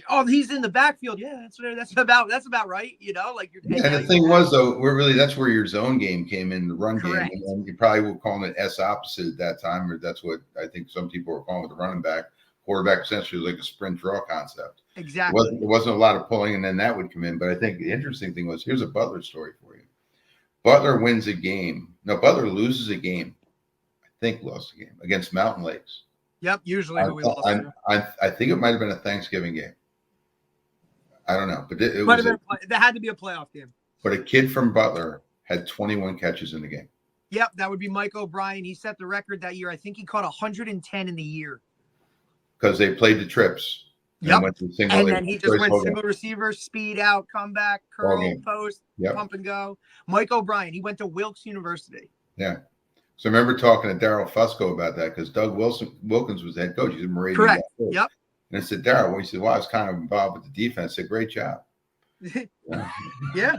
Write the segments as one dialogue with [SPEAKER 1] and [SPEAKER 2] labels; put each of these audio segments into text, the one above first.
[SPEAKER 1] Oh, he's in the backfield. Yeah, that's about right. Like you're.
[SPEAKER 2] Yeah, and the thing was though, that's where your zone game came in, the run game,
[SPEAKER 1] Correct.
[SPEAKER 2] and you probably were calling it S opposite at that time, or that's what I think some people were calling with the running back. Quarterback essentially was like a sprint draw concept.
[SPEAKER 1] Exactly.
[SPEAKER 2] It wasn't a lot of pulling, and then that would come in. But I think the interesting thing was, here's a Butler story for you. Butler wins a game. No, Butler loses a game. I think lost a game against Mountain Lakes.
[SPEAKER 1] Yep, usually who we lost to.
[SPEAKER 2] I think it might have been a Thanksgiving game. I don't know, but
[SPEAKER 1] that had to be a playoff game.
[SPEAKER 2] But a kid from Butler had 21 catches in the game.
[SPEAKER 1] Yep, that would be Mike O'Brien. He set the record that year. I think he caught 110 in the year.
[SPEAKER 2] Because they played the trips.
[SPEAKER 1] Yep. And then he just went single receiver, speed out, comeback, curl, post, pump and go. Mike O'Brien, he went to Wilkes University.
[SPEAKER 2] Yeah. So I remember talking to Daryl Fusco about that because Doug Wilkins was the head coach. He's a Moravian.
[SPEAKER 1] Correct. Yep.
[SPEAKER 2] And I said, Daryl, he said, well, I was kind of involved with the defense. I said, great job.
[SPEAKER 1] Yeah.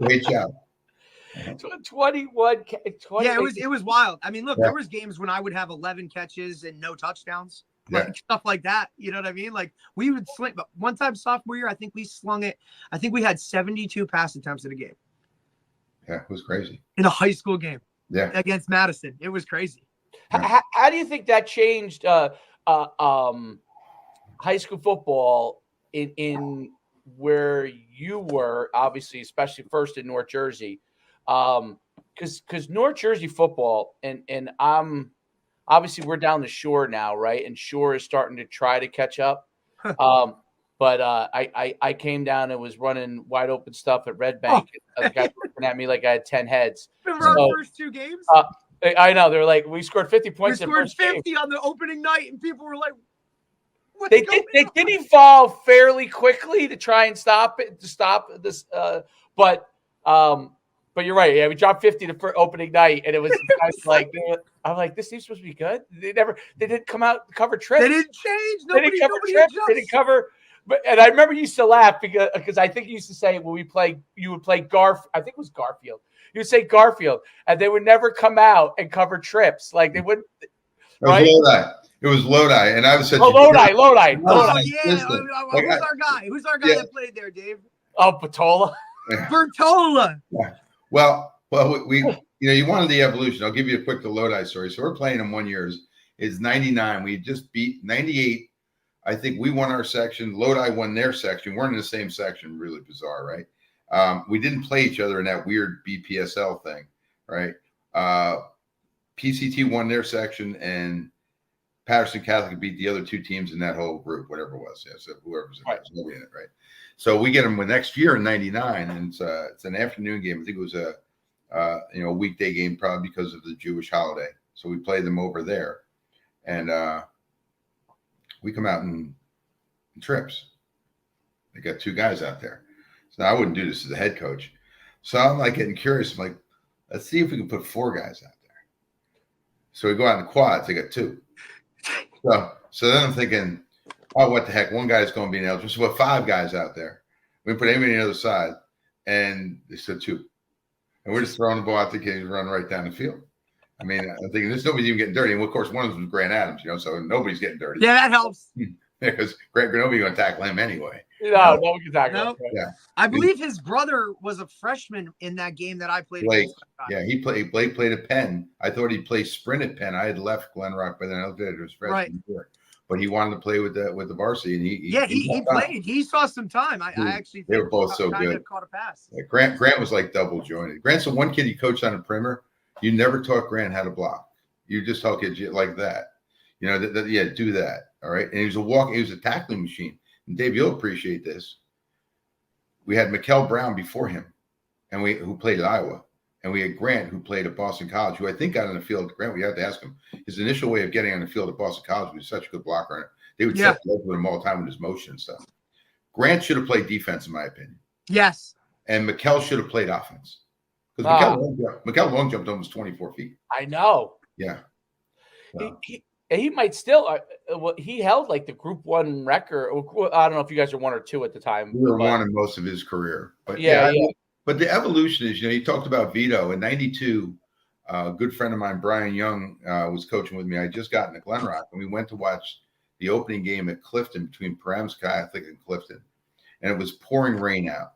[SPEAKER 2] Great job.
[SPEAKER 3] 21.
[SPEAKER 1] Yeah, it was wild. I mean, look, there was games when I would have 11 catches and no touchdowns. Like stuff like that. You know what I mean? Like we would sling, but one time sophomore year, I think we slung it. I think we had 72 pass attempts in a game.
[SPEAKER 2] Yeah, it was crazy.
[SPEAKER 1] In a high school game.
[SPEAKER 2] Yeah.
[SPEAKER 1] Against Madison. It was crazy.
[SPEAKER 3] How do you think that changed high school football in where you were, obviously, especially first in North Jersey? Because North Jersey football, and I'm obviously we're down the shore now, right? And Shore is starting to try to catch up. But I came down and was running wide open stuff at Red Bank. The guys looking at me like I had 10 heads.
[SPEAKER 1] Remember our first two games?
[SPEAKER 3] I know. They're like, we scored 50 points.
[SPEAKER 1] We scored 50 on the opening night, and people were like,
[SPEAKER 3] They did evolve fairly quickly to try and stop this. But you're right. Yeah, we dropped 50 the opening night, and it was like, I'm like, this team's supposed to be good. They didn't come out and cover trips.
[SPEAKER 1] They didn't change.
[SPEAKER 3] They didn't cover trips. They didn't cover. And I remember you used to laugh because I think you used to say when you would play I think it was Garfield. You would say Garfield, and they would never come out and cover trips. Like they wouldn't. Right?
[SPEAKER 2] It was Lodi, and I was such
[SPEAKER 3] Lodi.
[SPEAKER 1] Oh yeah, who's our guy that played there, Dave?
[SPEAKER 3] Oh, Bertola.
[SPEAKER 1] Bertola.
[SPEAKER 2] Yeah. Well, we you wanted the evolution. I'll give you a quick Lodi story. So we're playing them 1 year. It's 99. We just beat 98. I think we won our section. Lodi won their section. We're in the same section. Really bizarre, right? We didn't play each other in that weird BPSL thing, right? PCT won their section, and Patterson Catholic beat the other two teams in that whole group, whatever it was. Yeah, so whoever's in it, there's nobody in it, right? So we get them next year in '99, and it's an afternoon game. I think it was a weekday game, probably because of the Jewish holiday. So we played them over there, and we come out in trips. They got two guys out there. So now I wouldn't do this as a head coach. So I'm like getting curious. I'm like, let's see if we can put four guys out there. So we go out in the quads. They got two. So then I'm thinking, oh, what the heck? One guy's going to be an eligible. So we put five guys out there. We put anybody on the other side, and they said two. And we're just throwing the ball out the kids, running right down the field. I mean, I'm thinking nobody's even getting dirty. And of course, one of them was Grant Adams, so nobody's getting dirty.
[SPEAKER 1] Yeah, that helps.
[SPEAKER 2] Because nobody's going to tackle him anyway.
[SPEAKER 3] No one can tackle him.
[SPEAKER 2] Yeah.
[SPEAKER 1] I believe his brother was a freshman in that game that I played.
[SPEAKER 2] Blake. Yeah, Blake played at Penn. I thought he'd play sprint at Penn. I had left Glen Rock, but then I looked at it was freshman year. But he wanted to play with the varsity, and he played. He saw some time. I actually think they were both so good.
[SPEAKER 1] Caught a pass.
[SPEAKER 2] Yeah, Grant was like double jointed. Grant's the one kid he coached on the perimeter. You never taught Grant how to block. You just taught kids like that. Do that. All right. And he was a tackling machine. And Dave, you'll appreciate this. We had Mikel Brown before him, who played at Iowa. And we had Grant, who played at Boston College, who I think got on the field. Grant, we had to ask him. His initial way of getting on the field at Boston College was such a good blocker. They would set with him all the time with his motion and stuff. Grant should have played defense, in my opinion.
[SPEAKER 1] Yes.
[SPEAKER 2] And Mikel should have played offense. Because Mikel long jumped almost 24 feet.
[SPEAKER 3] I know.
[SPEAKER 2] Yeah.
[SPEAKER 3] He might still. He held like the Group 1 record. I don't know if you guys are 1 or 2 at the time.
[SPEAKER 2] We were 1 in most of his career. But But the evolution is, you talked about Vito in '92. A good friend of mine, Brian Young, was coaching with me. I just got into Glen Rock, and we went to watch the opening game at Clifton between Paramus Catholic and Clifton, and it was pouring rain out.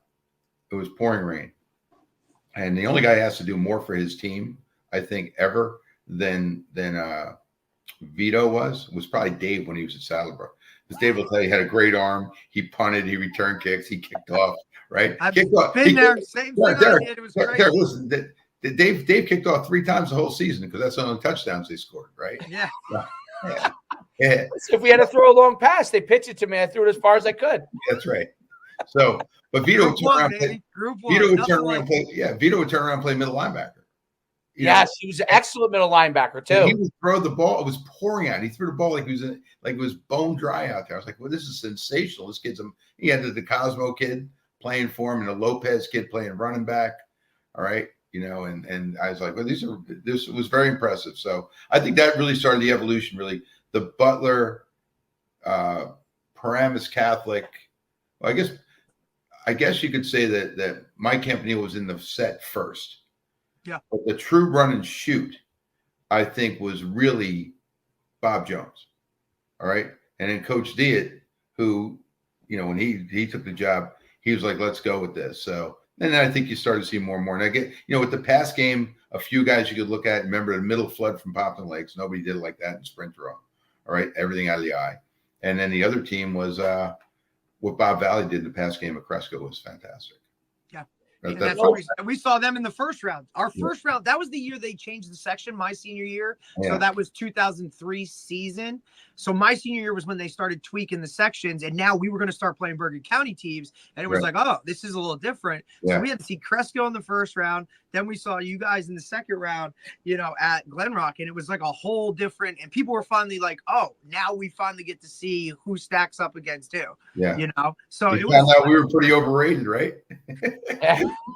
[SPEAKER 2] It was pouring rain, and the only guy who has to do more for his team, I think, ever than Vito was probably Dave when he was at Saddlebrook. Because Dave will tell you he had a great arm. He punted, he returned kicks, he kicked off. Right?
[SPEAKER 1] I've
[SPEAKER 2] kicked off.
[SPEAKER 1] been there. Same thing I did. It was crazy.
[SPEAKER 2] Listen, Dave kicked off 3 times the whole season because that's the only touchdowns they scored. Right?
[SPEAKER 1] Yeah.
[SPEAKER 2] Yeah.
[SPEAKER 3] If we had to throw a long pass, they pitched it to me. I threw it as far as I could.
[SPEAKER 2] That's right. So, but Vito would turn around and play middle linebacker.
[SPEAKER 3] Yes, he was an excellent middle linebacker too.
[SPEAKER 2] He would throw the ball. It was pouring out. He threw the ball like it was bone dry out there. I was like, well, this is sensational. This kid's he had the Cosmo kid playing for him and a Lopez kid playing running back. All right. And I was like, well, this was very impressive. So I think that really started the evolution, really. The Butler, Paramus Catholic. Well, I guess you could say that Mike Campanile was in the set first.
[SPEAKER 1] Yeah.
[SPEAKER 2] But the true run and shoot, I think, was really Bob Jones. All right. And then Coach Diet, who, when he took the job, he was like, let's go with this. So then I think you started to see more and more. And I get, with the pass game, a few guys you could look at. Remember the middle flood from Pompton Lakes. Nobody did it like that in sprint throw. All right. Everything out of the eye. And then the other team was what Bob Valley did in the pass game at Cresco was fantastic.
[SPEAKER 1] Yeah.
[SPEAKER 2] That's
[SPEAKER 1] we saw them in the first round. Our first round, that was the year they changed the section, my senior year.
[SPEAKER 2] Yeah.
[SPEAKER 1] So that was 2003 season. So my senior year was when they started tweaking the sections, and now we were going to start playing Bergen County teams. And it was like, oh, this is a little different.
[SPEAKER 2] Yeah.
[SPEAKER 1] So we had to see Cresco in the first round. Then we saw you guys in the second round, at Glen Rock. And it was like a whole different, and people were finally like, oh, now we finally get to see who stacks up against who.
[SPEAKER 2] Yeah.
[SPEAKER 1] So
[SPEAKER 2] it was we were pretty overrated, right?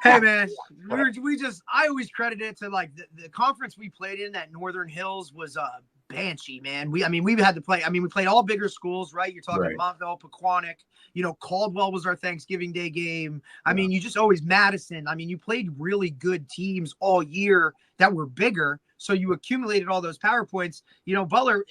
[SPEAKER 1] Hey man, I always credit it to like the conference we played in at Northern Hills was Banshee, man. We had to play. We played all bigger schools, right? You're talking
[SPEAKER 2] right.
[SPEAKER 1] Montville, Pequannock, Caldwell was our Thanksgiving Day game. You just always Madison. You played really good teams all year that were bigger. So you accumulated all those power points. Butler,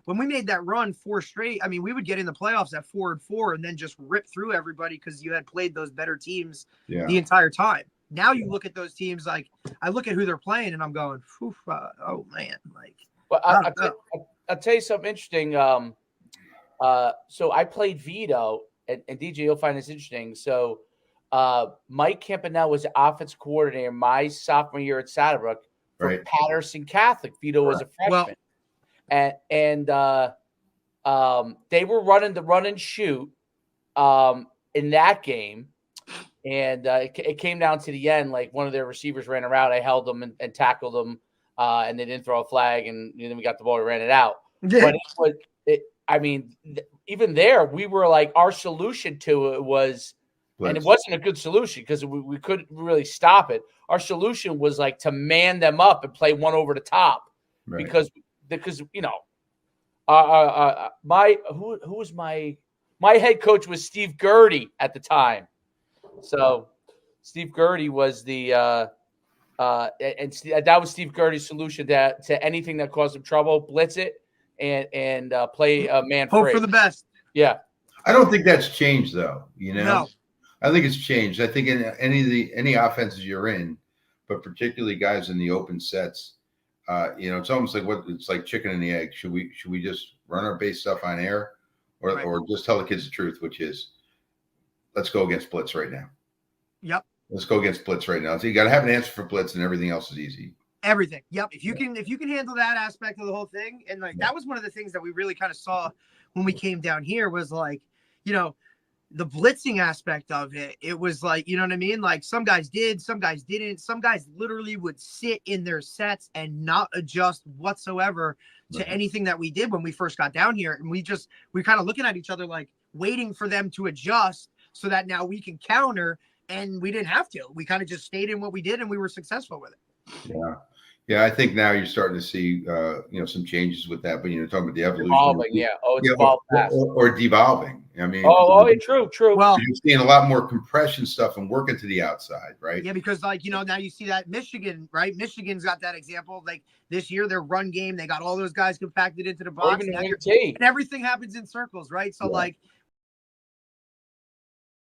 [SPEAKER 1] when we made that run 4 straight, we would get in the playoffs at 4-4 and then just rip through everybody because you had played those better teams the entire time. Now you look at those teams, like I look at who they're playing and I'm going, oh man, like.
[SPEAKER 3] Well, I'll tell you something interesting. So I played Vito, and DJ, you'll find this interesting. So Mike Campanile was the offensive coordinator my sophomore year at Saddlebrook for Patterson Catholic. Vito was a freshman. And they were running the run and shoot in that game. And it came down to the end, like one of their receivers ran around. I held them and tackled them. And they didn't throw a flag, and then we got the ball, we ran it out. But even there, we were like, our solution to it was, and it wasn't a good solution because we couldn't really stop it. Our solution was like to man them up and play one over the top, because my head coach was Steve Gertie at the time. So Steve Gertie was the and that was Steve Gertie's solution to anything that caused him trouble: blitz it and play a man free.
[SPEAKER 1] Hope for the best.
[SPEAKER 3] Yeah,
[SPEAKER 2] I don't think that's changed though.
[SPEAKER 1] No.
[SPEAKER 2] I think it's changed. I think in any offenses you're in, but particularly guys in the open sets, it's almost like it's like chicken and the egg. Should we just run our base stuff on air, or just tell the kids the truth, which is, let's go against blitz right now.
[SPEAKER 1] Yep.
[SPEAKER 2] Let's go against blitz right now. So you got to have an answer for blitz, and everything else is easy.
[SPEAKER 1] Everything. Yep. If you can handle that aspect of the whole thing, and that was one of the things that we really kind of saw when we came down here was like, the blitzing aspect of it. It was like, you know what I mean? Like some guys did, some guys didn't. Some guys literally would sit in their sets and not adjust whatsoever to anything that we did when we first got down here. And we kind of looking at each other like waiting for them to adjust so that now we can counter. And we didn't have to. We kind of just stayed in what we did, and we were successful with it.
[SPEAKER 2] Yeah. I think now you're starting to see, some changes with that. But talking about the evolution,
[SPEAKER 3] evolving, it's evolved fast.
[SPEAKER 2] or devolving. I mean,
[SPEAKER 3] true.
[SPEAKER 1] Well,
[SPEAKER 2] you're seeing a lot more compression stuff and working to the outside, right?
[SPEAKER 1] yeah, because like now you see that Michigan, right? Michigan's got that example. Like this year, their run game, they got all those guys compacted into the
[SPEAKER 3] Or
[SPEAKER 1] box,
[SPEAKER 3] even the
[SPEAKER 1] and
[SPEAKER 3] wing T.
[SPEAKER 1] everything happens in circles, right? So
[SPEAKER 2] Yeah.
[SPEAKER 1] like